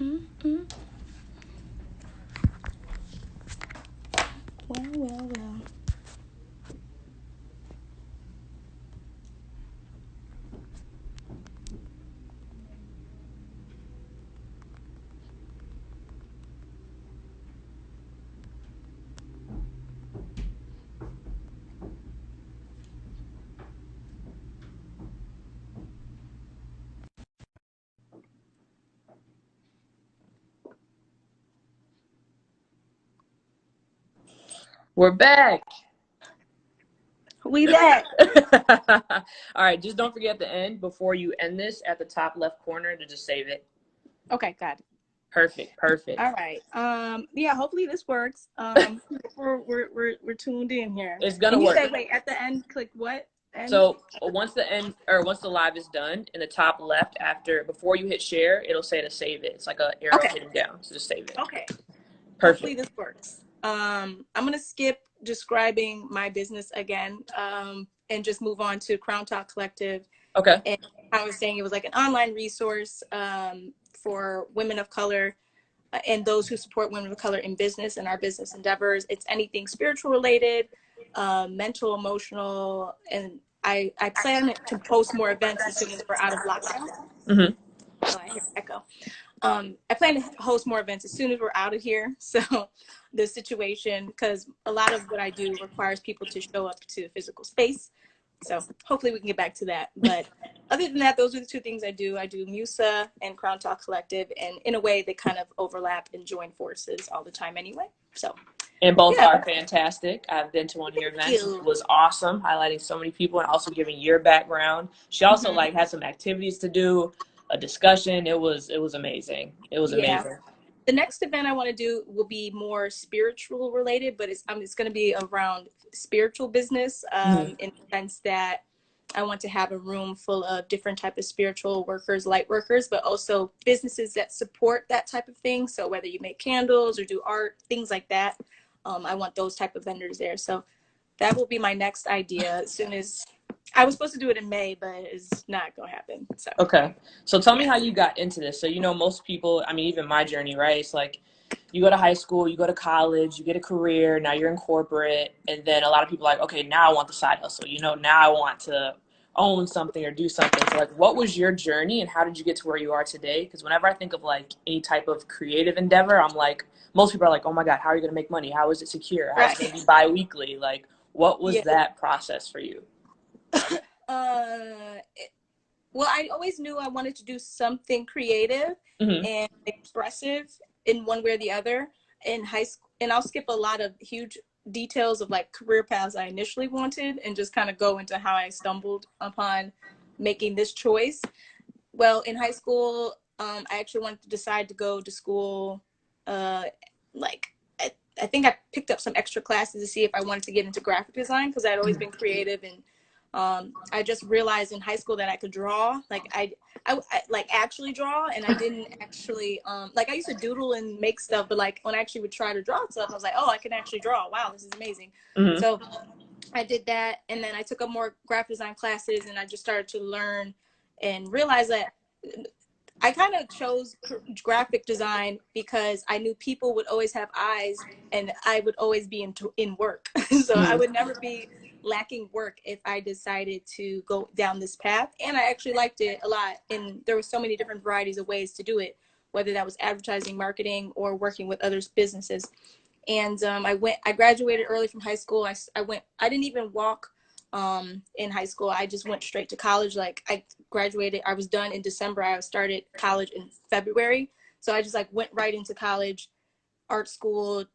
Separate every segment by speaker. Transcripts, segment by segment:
Speaker 1: Mm-mm. Well.
Speaker 2: We're back.
Speaker 1: We back.
Speaker 2: All right, just don't forget at the end, before you end this, at the top left corner, to just save it.
Speaker 1: Okay, got it.
Speaker 2: Perfect.
Speaker 1: All right. Yeah, hopefully this works. We're tuned in here.
Speaker 2: It's gonna
Speaker 1: And you
Speaker 2: work.
Speaker 1: say, wait, at the end, click what? End?
Speaker 2: So once the live is done, in the top left, before you hit share, it'll say to save it. It's like a arrow
Speaker 1: Okay.
Speaker 2: hitting down, so just save it.
Speaker 1: Okay. Hopefully
Speaker 2: Perfect.
Speaker 1: this works. I'm gonna skip describing my business again, and just move on to Crown Talk Collective.
Speaker 2: Okay.
Speaker 1: And I was saying it was like an online resource for women of color and those who support women of color in business and our business endeavors. It's anything spiritual related, mental, emotional, and I plan to post more events as soon as we're out of lockdown.
Speaker 2: Mm-hmm.
Speaker 1: Oh, I hear echo. I plan to host more events as soon as we're out of here. So the situation, because a lot of what I do requires people to show up to physical space. So hopefully we can get back to that. But other than that, those are the two things I do. I do Musa and Crown Talk Collective, and in a way they kind of overlap and join forces all the time anyway. So
Speaker 2: And both
Speaker 1: yeah.
Speaker 2: are fantastic. I've been to one of your events. It was awesome, highlighting so many people and also giving your background. She also had some activities to do, a discussion. It was amazing. It was amazing.
Speaker 1: The next event I want to do will be more spiritual related, but it's going to be around spiritual business, in the sense that I want to have a room full of different type of spiritual workers, light workers, but also businesses that support that type of thing. So whether you make candles or do art, things like that, I want those type of vendors there. So that will be my next idea as soon as I was supposed to do it in May, but it's not going to happen. So
Speaker 2: okay. So tell me how you got into this. So, most people, I mean, even my journey, right? It's like you go to high school, you go to college, you get a career, now you're in corporate, and then a lot of people are like, okay, now I want the side hustle. Now I want to own something or do something. So, like, what was your journey and how did you get to where you are today? Because whenever I think of like any type of creative endeavor, I'm like, most people are like, oh my God, how are you going to make money? How is it secure? How is it going to be bi-weekly? Like, what was that process for you?
Speaker 1: Well, I always knew I wanted to do something creative and expressive in one way or the other in high school. And I'll skip a lot of huge details of like career paths I initially wanted and just kind of go into how I stumbled upon making this choice. Well, in high school, I actually wanted to decide to go to school. Like, I think I picked up some extra classes to see if I wanted to get into graphic design because I'd always been creative, and I just realized in high school that I could draw. Like I like actually draw, and I didn't actually like I used to doodle and make stuff, but like when I actually would try to draw stuff, I was like, oh, I can actually draw. Wow, this is amazing. So I did that, and then I took up more graphic design classes, and I just started to learn and realize that I kind of chose graphic design because I knew people would always have eyes and I would always be in work. So I would never be lacking work if I decided to go down this path. And I actually liked it a lot. And there were so many different varieties of ways to do it, whether that was advertising, marketing, or working with others' businesses. And I graduated early from high school. I didn't even walk in high school. I just went straight to college. Like I graduated, I was done in December. I started college in February. So I just like went right into college, art school,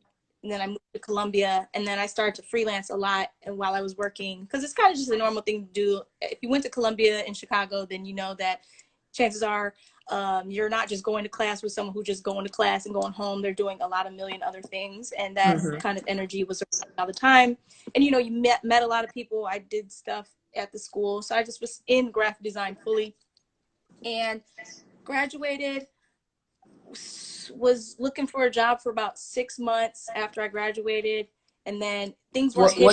Speaker 1: and then I moved to Columbia, and then I started to freelance a lot. And while I was working, because it's kind of just a normal thing to do. If you went to Columbia in Chicago, then you know that chances are you're not just going to class with someone who's just going to class and going home. They're doing a lot of million other things, and that kind of energy was around all the time. And you met a lot of people. I did stuff at the school, so I just was in graphic design fully, and graduated. Was looking for a job for about 6 months after I graduated, and then things were hitting.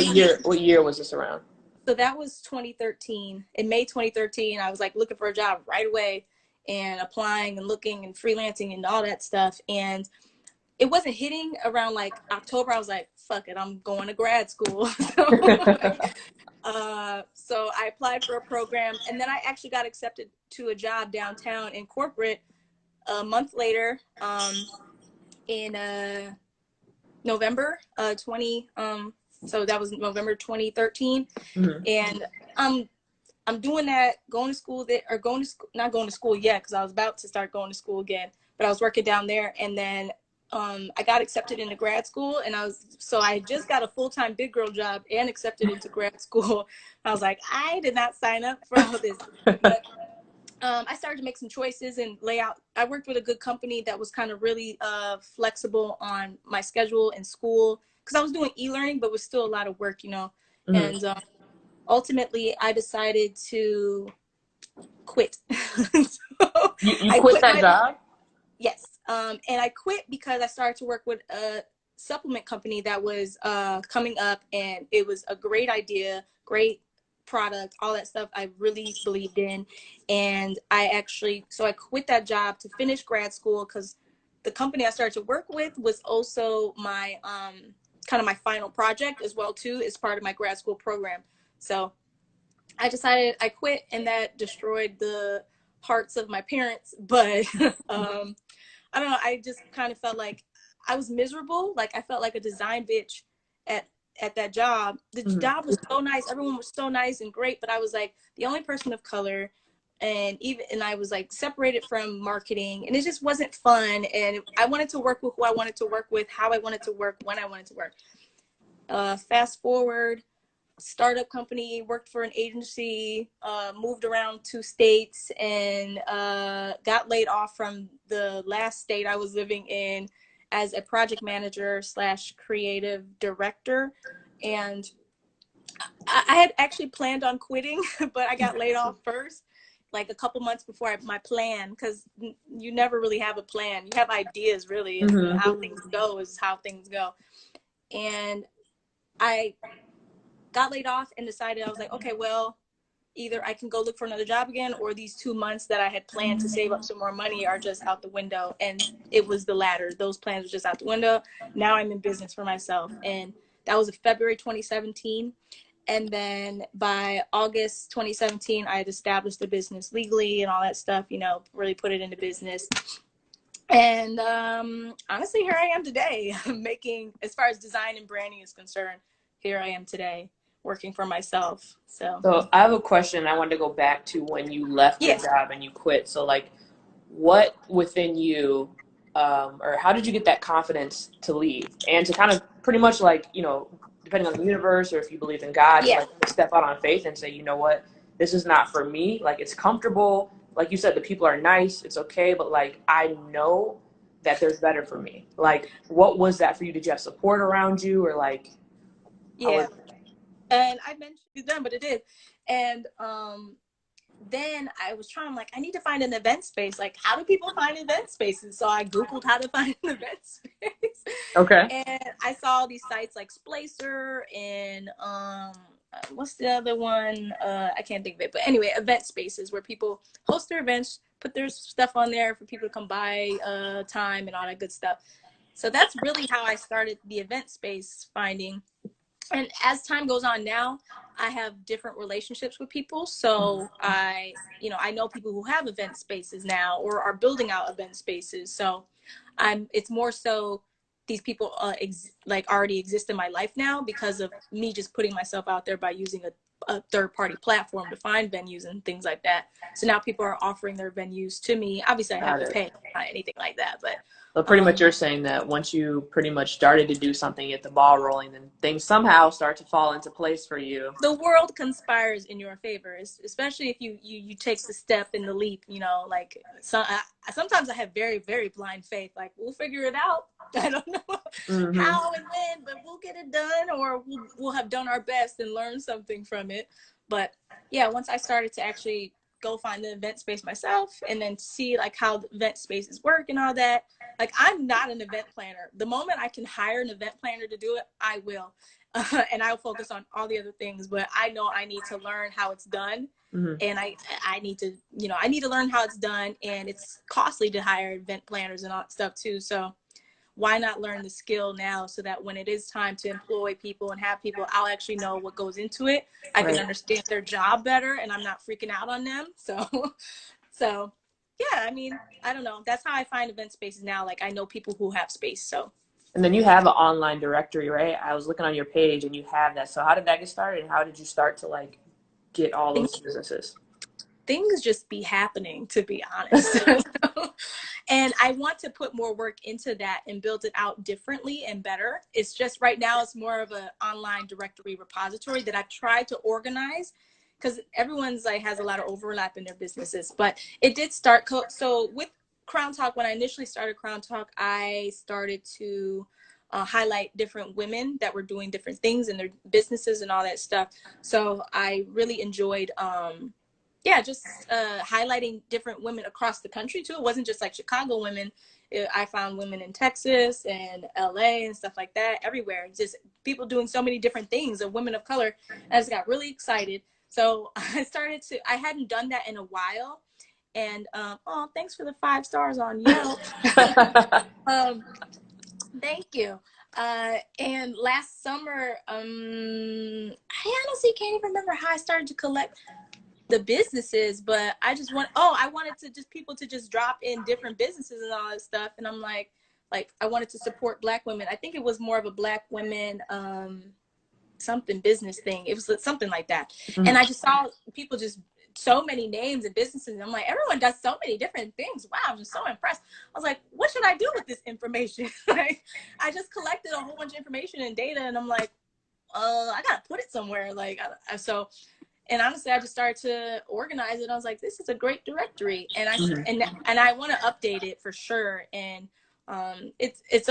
Speaker 2: What year was this around?
Speaker 1: So that was 2013. In May 2013, I was like looking for a job right away. and applying and looking and freelancing and all that stuff. And it wasn't hitting around like October. I was like, fuck it, I'm going to grad school. So I applied for a program, and then I actually got accepted to a job downtown in corporate a month later, in November 20 so that was November 2013.
Speaker 2: Mm-hmm.
Speaker 1: And I'm doing that, going to school there, or going to school, not going to school yet because I was about to start going to school again, but I was working down there. And then I got accepted into grad school, and I just got a full-time big girl job and accepted into grad school. I was like, I did not sign up for all this. But I started to make some choices and lay out. I worked with a good company that was kind of really flexible on my schedule and school, because I was doing e-learning, but was still a lot of work, you know. Mm-hmm. And ultimately, I decided to quit.
Speaker 2: So you quit that job?
Speaker 1: Yes. And I quit because I started to work with a supplement company that was coming up, and it was a great idea, great product, all that stuff I really believed in. And so I quit that job to finish grad school, because the company I started to work with was also my kind of my final project as well too, as part of my grad school program. So I decided I quit, and that destroyed the hearts of my parents. But I don't know, I just kind of felt like I was miserable. Like I felt like a design bitch at that job. The mm-hmm. job was so nice, everyone was so nice and great, but I was like the only person of color, and I was like separated from marketing, and it just wasn't fun. And I wanted to work with who I wanted to work with, how I wanted to work, when I wanted to work. Fast forward, startup company, worked for an agency, moved around 2 states, and got laid off from the last state I was living in as a project manager / creative director. And I had actually planned on quitting, but I got laid off first, like a couple months before my plan, because you never really have a plan. You have ideas, really, and mm-hmm. how things go is how things go. And I got laid off and decided, I was like, okay, well, either I can go look for another job again, or these 2 months that I had planned to save up some more money are just out the window. And it was the latter. Those plans were just out the window. Now I'm in business for myself. And that was in February 2017. And then by August 2017, I had established the business legally and all that stuff, you know, really put it into business. And honestly, here I am today, making, as far as design and branding is concerned, here I am today, working for myself. So
Speaker 2: I have a question. I wanted to go back to when you left your job and you quit. So like, what within you, or how did you get that confidence to leave and to kind of pretty much like, you know, depending on the universe or if you believe in God, like step out on faith and say, you know what, this is not for me. Like, it's comfortable. Like you said, the people are nice. It's okay. But like, I know that there's better for me. Like, what was that for you? Did you have support around you, or like?
Speaker 1: Yeah. And I mentioned it then, but it did. And then I was trying, like, I need to find an event space. Like, how do people find event spaces? So I Googled how to find an event space.
Speaker 2: Okay.
Speaker 1: And I saw these sites like Splacer and what's the other one? I can't think of it. But anyway, event spaces where people host their events, put their stuff on there for people to come by time and all that good stuff. So that's really how I started the event space finding. And as time goes on now, I have different relationships with people. So I know people who have event spaces now or are building out event spaces. So it's more so these people already exist in my life now because of me just putting myself out there by using a third-party platform to find venues and things like that. So now people are offering their venues to me. Obviously, I have to pay, not anything like that, but.
Speaker 2: So pretty much you're saying that once you pretty much started to do something, get the ball rolling, then things somehow start to fall into place for you.
Speaker 1: The world conspires in your favor, especially if you take the step and the leap, you know, like sometimes I have very, very blind faith. Like, we'll figure it out. I don't know how and when, but we'll get it done, or we'll have done our best and learn something from it. But yeah, once I started to actually go find the event space myself and then see like how the event spaces work and all that. Like, I'm not an event planner. The moment I can hire an event planner to do it, I will. And I'll focus on all the other things, but I know I need to learn how it's done. And I need to, I need to learn how it's done, and it's costly to hire event planners and all that stuff too. So why not learn the skill now, so that when it is time to employ people and have people, I'll actually know what goes into it. I can understand their job better, and I'm not freaking out on them. So yeah, I mean, I don't know. That's how I find event spaces now. Like, I know people who have space. So.
Speaker 2: And then you have an online directory, right? I was looking on your page and you have that. So how did that get started, and how did you start to like get all those businesses?
Speaker 1: Things just be happening, to be honest. And I want to put more work into that and build it out differently and better. It's just right now it's more of an online directory repository that I've tried to organize, because everyone's like has a lot of overlap in their businesses. But it did start so with Crown Talk. When I initially started Crown Talk, I started to highlight different women that were doing different things in their businesses and all that stuff. So I really enjoyed just highlighting different women across the country too. It wasn't just like Chicago women. I found women in Texas and LA and stuff like that, everywhere. Just people doing so many different things, of women of color. I just got really excited. So I hadn't done that in a while. And thanks for the 5 stars on Yelp. Thank you. And last summer, I honestly can't even remember how I started to collect the businesses, but I wanted to just people to just drop in different businesses and all that stuff. And I'm like I wanted to support Black women. I think it was more of a Black women something business thing. It was something like that. And I just saw people, just so many names and businesses. And I'm like, everyone does so many different things. Wow, I'm just so impressed. I was like, what should I do with this information? Like, I just collected a whole bunch of information and data, and I'm like, I gotta put it somewhere. And honestly, I just started to organize it. I was like, this is a great directory, and I want to update it for sure. And it's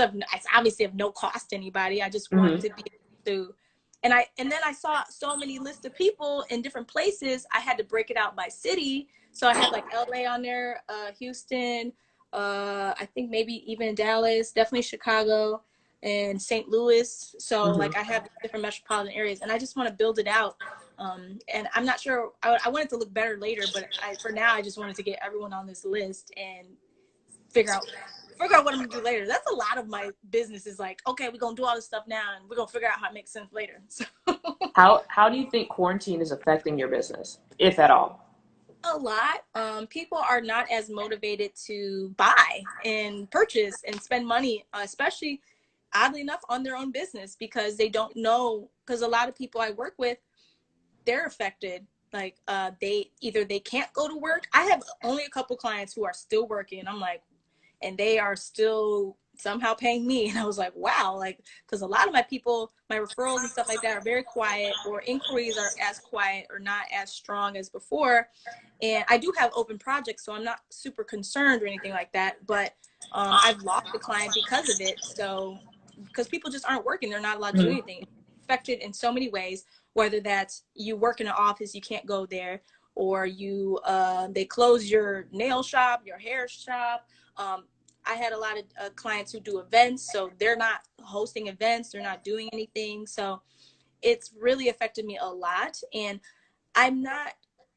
Speaker 1: obviously of no cost to anybody. I just want to be able to. And then I saw so many lists of people in different places. I had to break it out by city. So I had like LA on there, Houston, I think maybe even Dallas, definitely Chicago, and St. Louis. So like I have different metropolitan areas, and I just want to build it out. And I'm not sure, I want it to look better later, but for now, I just wanted to get everyone on this list and figure out what I'm gonna do later. That's a lot of my business, is like, okay, we're gonna do all this stuff now, and we're gonna figure out how it makes sense later. So
Speaker 2: How do you think quarantine is affecting your business, if at all?
Speaker 1: A lot. People are not as motivated to buy and purchase and spend money, especially, oddly enough, on their own business, because they don't know. Because a lot of people I work with, they're affected. Like they can't go to work. I have only a couple clients who are still working, and I'm like, and they are still somehow paying me. And I was like, wow, like, because a lot of my people, my referrals and stuff like that are very quiet, or inquiries are as quiet or not as strong as before. And I do have open projects, so I'm not super concerned or anything like that. But I've lost a client because of it. So because people just aren't working, they're not allowed to do anything. It's affected in so many ways, whether that's you work in an office, you can't go there, or you they close your nail shop, your hair shop. I had a lot of clients who do events, so they're not hosting events, they're not doing anything. So it's really affected me a lot. And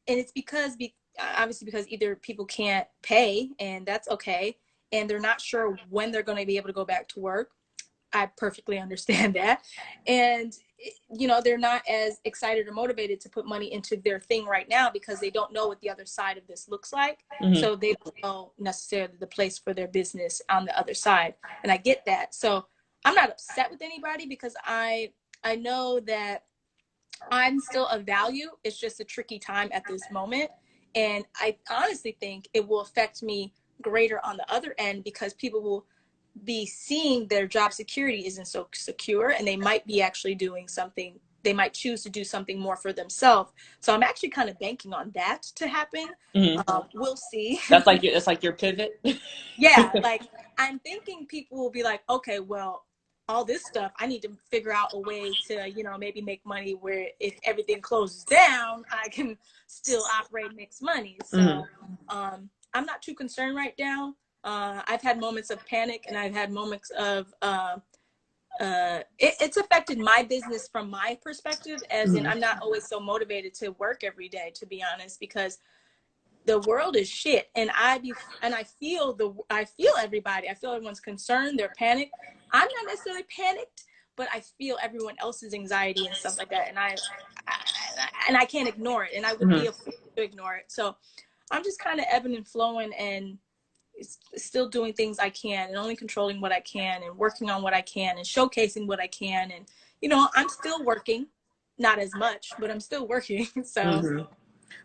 Speaker 1: it's obviously because either people can't pay, and that's okay, and they're not sure when they're going to be able to go back to work. I perfectly understand that. And they're not as excited or motivated to put money into their thing right now, because they don't know what the other side of this looks like. So they don't know necessarily the place for their business on the other side. And I get that. So I'm not upset with anybody, because I know that I'm still of value. It's just a tricky time at this moment. And I honestly think it will affect me greater on the other end, because people will be seeing their job security isn't so secure, and they might be actually doing something. They might choose to do something more for themselves. So I'm actually kind of banking on that to happen. We'll see.
Speaker 2: That's like your pivot.
Speaker 1: Yeah, like I'm thinking people will be like, okay, well, all this stuff. I need to figure out a way to, you know, maybe make money where if everything closes down, I can still operate and make money. So I'm not too concerned right now. I've had moments of panic, and I've had moments of it's affected my business from my perspective, as in I'm not always so motivated to work every day, to be honest, because the world is shit, and I feel everybody. I feel everyone's concerned, they're panicked. I'm not necessarily panicked, but I feel everyone else's anxiety and stuff like that, and I can't ignore it, and I would be a fool to ignore it. So I'm just kind of ebbing and flowing, and still doing things I can, and only controlling what I can, and working on what I can, and showcasing what I can. And you know, I'm still working, not as much, but I'm still working. So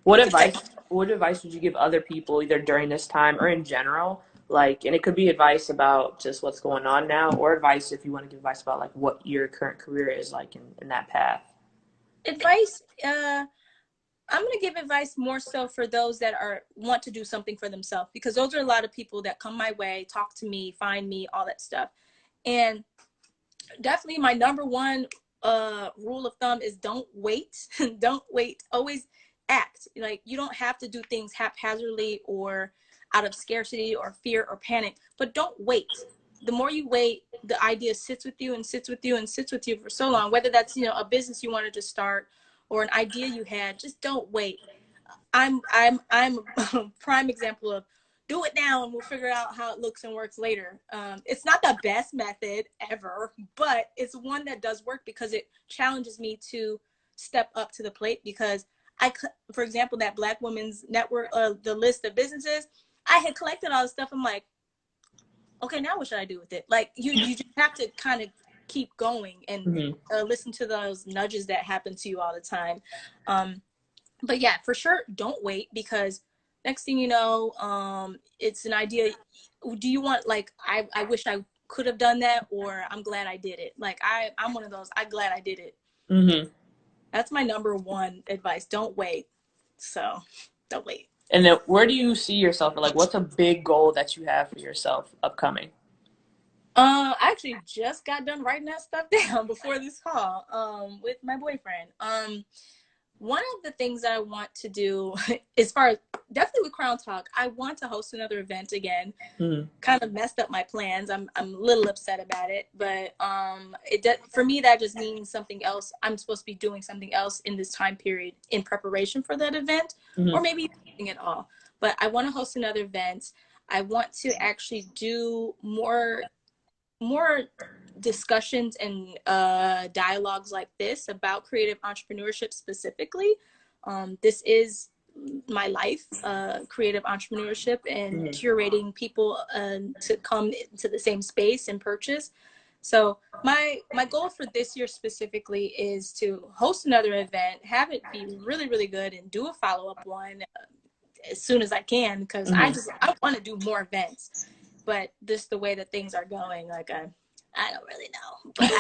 Speaker 2: What
Speaker 1: it's
Speaker 2: advice
Speaker 1: affecting.
Speaker 2: what advice would you give other people, either during this time or in general? Like, and it could be advice about just what's going on now, or advice if you want to give advice about like what your current career is like in that path.
Speaker 1: Advice, I'm going to give advice more so for those that want to do something for themselves, because those are a lot of people that come my way, talk to me, find me, all that stuff. And definitely my number one rule of thumb is don't wait. Don't wait. Always act. Like, you don't have to do things haphazardly or out of scarcity or fear or panic, but don't wait. The more you wait, the idea sits with you and sits with you and sits with you for so long, whether that's, you know, a business you wanted to start or an idea you had. Just don't wait. I'm a prime example of do it now and we'll figure out how it looks and works later. It's not the best method ever, but it's one that does work because it challenges me to step up to the plate. Because for example, that Black Women's Network, the list of businesses, I had collected all this stuff. I'm like, okay, now what should I do with it? Like, you just have to kind of keep going and listen to those nudges that happen to you all the time. But yeah, for sure, don't wait, because next thing you know, it's an idea. Do you want, like, I wish I could have done that, or I'm glad I did it? Like, I'm one of those, I'm glad I did it. That's my number one advice. Don't wait. So don't wait.
Speaker 2: And then where do you see yourself? Like, what's a big goal that you have for yourself upcoming?
Speaker 1: I actually just got done writing that stuff down before this call, with my boyfriend. One of the things that I want to do, as far as definitely with Crown Talk, I want to host another event again. Kind of messed up my plans. I'm a little upset about it, but for me, that just means something else. I'm supposed to be doing something else in this time period in preparation for that event, or maybe nothing at all. But I want to host another event. I want to actually do more discussions and dialogues like this about creative entrepreneurship specifically. This is my life, creative entrepreneurship and curating people to come to the same space and purchase. So my goal for this year specifically is to host another event, have it be really, really good, and do a follow-up one as soon as I can, because I want to do more events. But just the way that things are going, like, I don't really know, but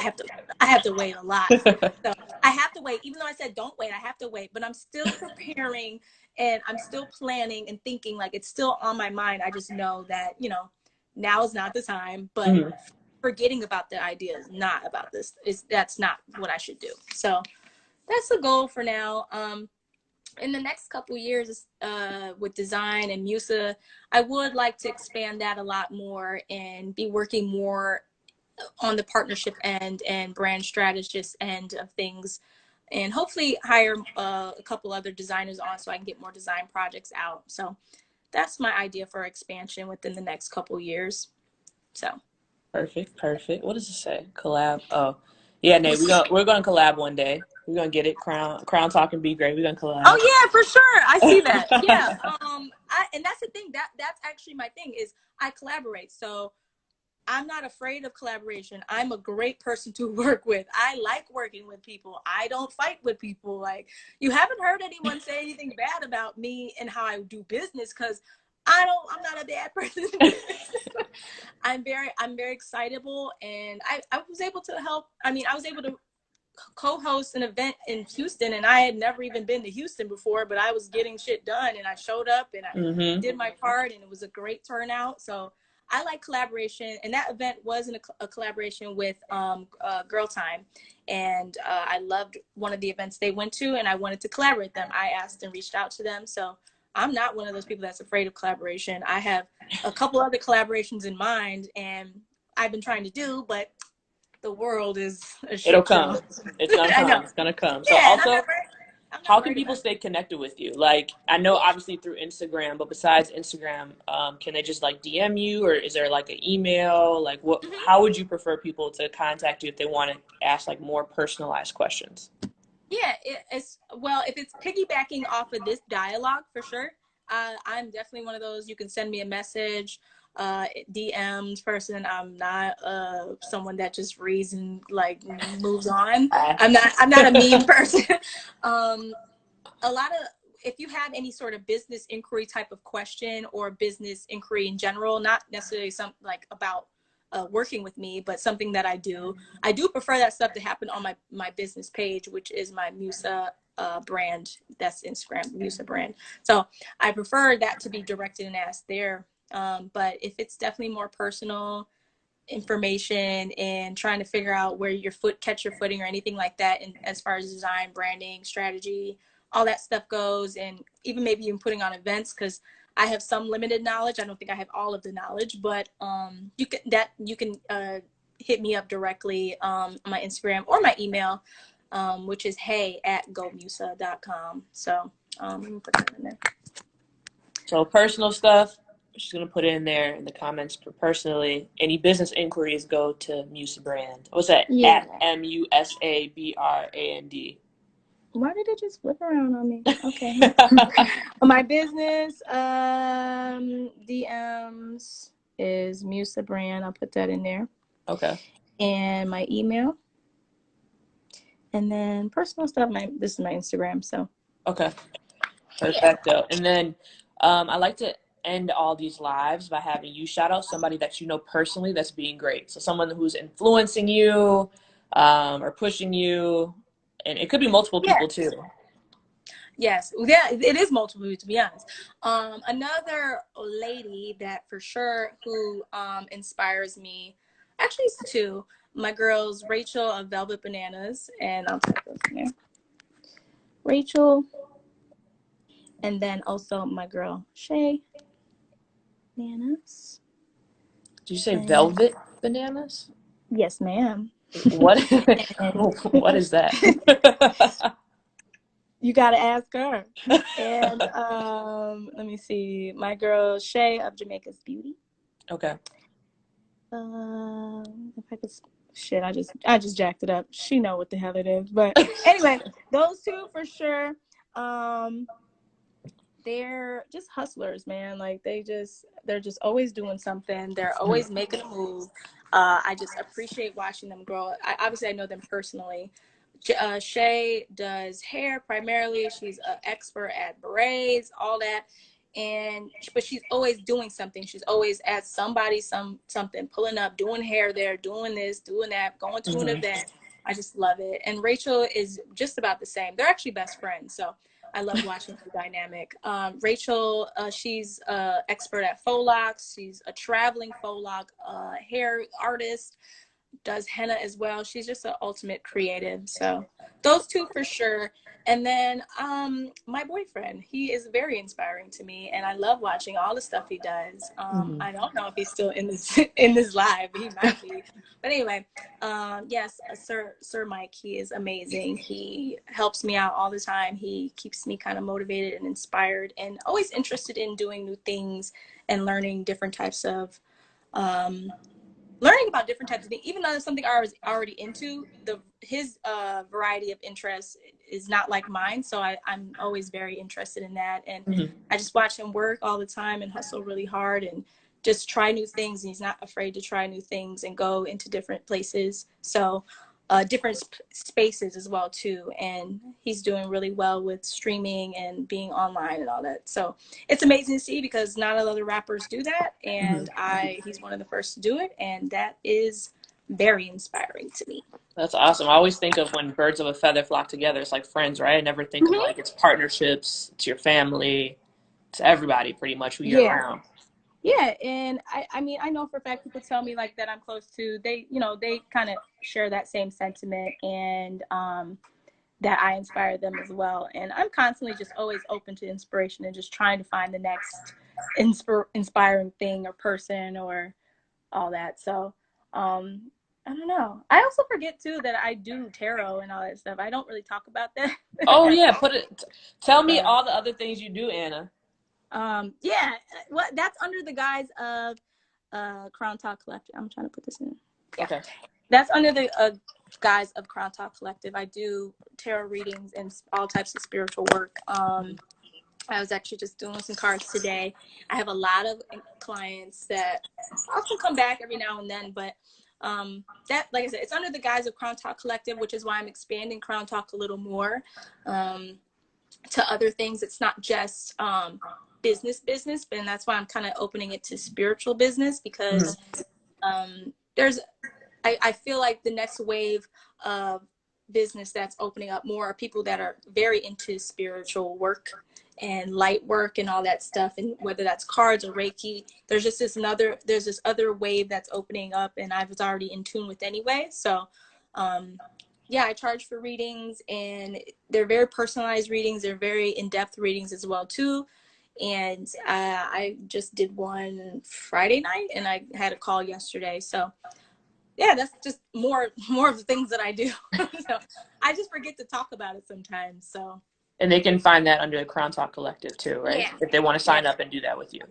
Speaker 1: I have to wait a lot. So I have to wait, even though I said don't wait, I have to wait, but I'm still preparing, and I'm still planning and thinking, like, it's still on my mind. I just know that, you know, now is not the time, but forgetting about the idea is not about this. That's not what I should do. So that's the goal for now. In the next couple years, with design and Musa, I would like to expand that a lot more and be working more on the partnership end and brand strategist end of things, and hopefully hire a couple other designers on so I can get more design projects out. So that's my idea for expansion within the next couple years. So
Speaker 2: Perfect. What does it say? Collab. Oh, yeah, Nate. We're gonna collab one day. We're gonna get it. Crown Talk and Be Great. We're gonna collab.
Speaker 1: Oh yeah, for sure. I see that. Yeah. And that's the thing, that's actually my thing, is I collaborate. So I'm not afraid of collaboration. I'm a great person to work with. I like working with people. I don't fight with people. Like, you haven't heard anyone say anything bad about me and how I do business, because I'm not a bad person. I'm very excitable, and I was able to help. I mean, I was able to co-host an event in Houston, and I had never even been to Houston before, but I was getting shit done, and I showed up and I did my part, and it was a great turnout. So I like collaboration, and that event was a collaboration with Girl Time, and I loved one of the events they went to, and I wanted to collaborate with them. I asked and reached out to them, so I'm not one of those people that's afraid of collaboration. I have a couple other collaborations in mind, and I've been trying to do, but the world is a
Speaker 2: It'll
Speaker 1: shit
Speaker 2: come.
Speaker 1: show.
Speaker 2: It's gonna
Speaker 1: I know.
Speaker 2: come. It's gonna come. So
Speaker 1: Yeah, and
Speaker 2: also,
Speaker 1: I'm
Speaker 2: how
Speaker 1: not
Speaker 2: can
Speaker 1: worried
Speaker 2: people
Speaker 1: about
Speaker 2: stay connected with you? Like, I know obviously through Instagram, but besides Instagram, can they just like DM you, or is there like an email? Like, what?
Speaker 1: it.
Speaker 2: How would you prefer people to contact you if they want to ask like more personalized questions?
Speaker 1: Yeah, it's well, if it's piggybacking off of this dialogue for sure. I'm definitely one of those. You can send me a message, DMs person. I'm not someone that just reads and like moves on. I'm not a meme person. um, a lot of if you have any sort of business inquiry type of question or business inquiry in general, not necessarily some like about working with me, but something that I do prefer that stuff to happen on my business page, which is my Musa brand. That's Instagram, Musa brand. So I prefer that to be directed and asked there. But if it's definitely more personal information and trying to figure out where your catch your footing or anything like that, and as far as design, branding, strategy, all that stuff goes, and even maybe even putting on events, because I have some limited knowledge. I don't think I have all of the knowledge, but you can hit me up directly on my Instagram or my email, which is hey@gomusa.com. So let me put that in there.
Speaker 2: So personal stuff, she's gonna put it in there in the comments. Personally, any business inquiries go to Musa Brand. What's that?
Speaker 1: Yeah.
Speaker 2: At MUSABRAND.
Speaker 1: Why did it just flip around on me? Okay. My business DMs is Musa Brand. I'll put that in there.
Speaker 2: Okay.
Speaker 1: And my email. And then personal stuff, this is my Instagram. So
Speaker 2: Okay. Perfecto. Yeah. And then I like to end all these lives by having you shout out somebody that you know personally that's being great. So someone who's influencing you or pushing you. And it could be multiple people too.
Speaker 1: Yes, yeah, it is multiple, to be honest. Another lady that for sure who inspires me, actually it's two. My girls, Rachel of Velvet Bananas, and I'll type those in there. Rachel, and then also my girl Shay Bananas.
Speaker 2: Did you say Velvet Bananas?
Speaker 1: Yes, ma'am.
Speaker 2: What? What is that?
Speaker 1: You gotta ask her. And let me see, my girl Shay of Jamaica's Beauty.
Speaker 2: Okay.
Speaker 1: If I could, shit, I just jacked it up. She know what the hell it is, but anyway, those two for sure. They're just hustlers, man. Like they're just always doing something. They're always making a move. I just appreciate watching them grow. Obviously I know them personally. Shay does hair primarily. She's an expert at berets, all that, but she's always doing something. She's always at something, pulling up, doing hair there, doing this, doing that, going to an event. I just love it. And Rachel is just about the same. They're actually best friends, so I love watching the dynamic. Rachel, she's expert at faux locks. She's a traveling faux lock hair artist, does henna as well. She's just an ultimate creative. So those two for sure. And then my boyfriend, he is very inspiring to me, and I love watching all the stuff he does. I don't know if he's still in this in this live. He might be, but anyway, yes, Sir Mike, he is amazing. He helps me out all the time. He keeps me kind of motivated and inspired, and always interested in doing new things and learning different types of learning about different types of things, even though it's something I was already into. His variety of interests is not like mine, so I'm always very interested in that. And I just watch him work all the time and hustle really hard and just try new things. And he's not afraid to try new things and go into different places. So different spaces as well too, and he's doing really well with streaming and being online and all that. So it's amazing to see, because not a lot of rappers do that, and he's one of the first to do it, and that is very inspiring to me.
Speaker 2: That's awesome. I always think of when birds of a feather flock together, it's like friends, right? I never think of like it's partnerships, it's your family, it's everybody pretty much who you're around.
Speaker 1: Yeah, and I mean, I know for a fact people tell me like that I'm close to, they, you know, they kind of share that same sentiment, and that I inspire them as well. And I'm constantly just always open to inspiration and just trying to find the next inspiring thing or person or all that. So, I don't know. I also forget too that I do tarot and all that stuff. I don't really talk about that.
Speaker 2: Oh yeah, tell me
Speaker 1: But
Speaker 2: all the other things you do, Anna.
Speaker 1: yeah, well, that's under the guise of Crown Talk Collective. I'm trying to put this in. Yeah,
Speaker 2: Okay.
Speaker 1: that's under the guise of Crown Talk Collective. I do tarot readings and all types of spiritual work. I was actually just doing some cards today. I have a lot of clients that often come back every now and then, but that, like I said, it's under the guise of Crown Talk Collective, which is why I'm expanding Crown Talk a little more to other things. It's not just business, and that's why I'm kind of opening it to spiritual business, because there's, I feel like the next wave of business that's opening up more are people that are very into spiritual work and light work and all that stuff, and whether that's cards or Reiki, there's this other wave that's opening up, and I was already in tune with anyway. So yeah, I charge for readings, and they're very personalized readings. They're very in-depth readings as well too. And I just did one Friday night, and I had a call yesterday. So yeah, that's just more of the things that I do. So I just forget to talk about it sometimes. So.
Speaker 2: And they can find that under the Crown Talk Collective too, right?
Speaker 1: Yeah.
Speaker 2: If they want to sign up and do that with you.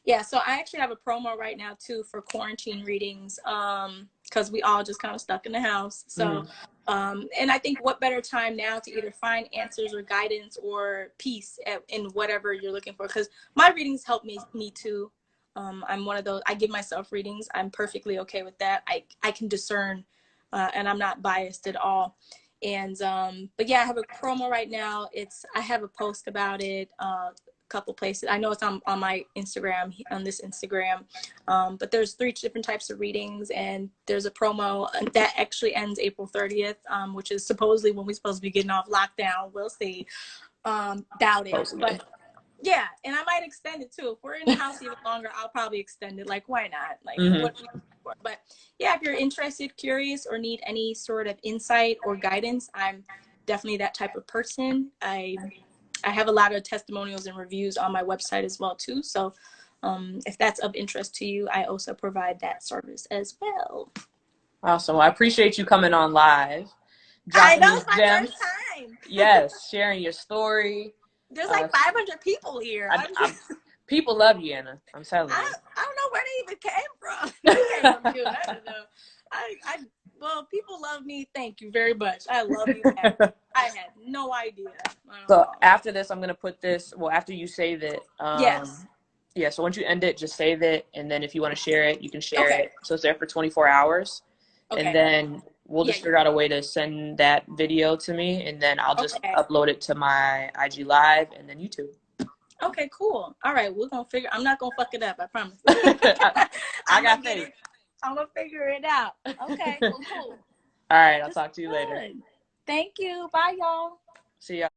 Speaker 1: Yeah, so I actually have a promo right now too for quarantine readings, because we all just kind of stuck in the house. So and I think what better time now to either find answers or guidance or peace in whatever you're looking for, because my readings help me too. I'm one of those, I give myself readings. I'm perfectly okay with that. I can discern, and I'm not biased at all. And but yeah, I have a promo right now. I have a post about it, couple places. I know it's on my Instagram, on this Instagram, but there's 3 different types of readings, and there's a promo that actually ends April 30th, which is supposedly when we're supposed to be getting off lockdown. We'll see. Doubt it, but yeah, and I might extend it too. If we're in the house even longer, I'll probably extend it. Like, why not? Like, but yeah, if you're interested, curious, or need any sort of insight or guidance, I'm definitely that type of person. I have a lot of testimonials and reviews on my website as well too. So if that's of interest to you, I also provide that service as well.
Speaker 2: Awesome. Well, I appreciate you coming on live.
Speaker 1: I
Speaker 2: Dropping
Speaker 1: know,
Speaker 2: these
Speaker 1: it's my
Speaker 2: gems.
Speaker 1: first time.
Speaker 2: Yes, sharing your story.
Speaker 1: There's like 500 people here.
Speaker 2: People love you, Anna. I'm telling you.
Speaker 1: I don't know where they even came from. They came from you. I don't know. Well, people love me. Thank you very much. I love you. I had no idea.
Speaker 2: So after this, I'm going to put this, well, after you save it.
Speaker 1: Yes.
Speaker 2: Yeah, so once you end it, just save it. And then if you want to share it, you can share it. So it's there for 24 hours. Okay. And then we'll just figure out a way to send that video to me. And then I'll just upload it to my IG Live and then YouTube.
Speaker 1: Okay, cool. All right, we're going to figure, I'm not going to fuck it up, I promise.
Speaker 2: I got faith.
Speaker 1: I'm going to figure it out. Okay, cool.
Speaker 2: All right, I'll talk to you later.
Speaker 1: Thank you. Bye, y'all.
Speaker 2: See ya.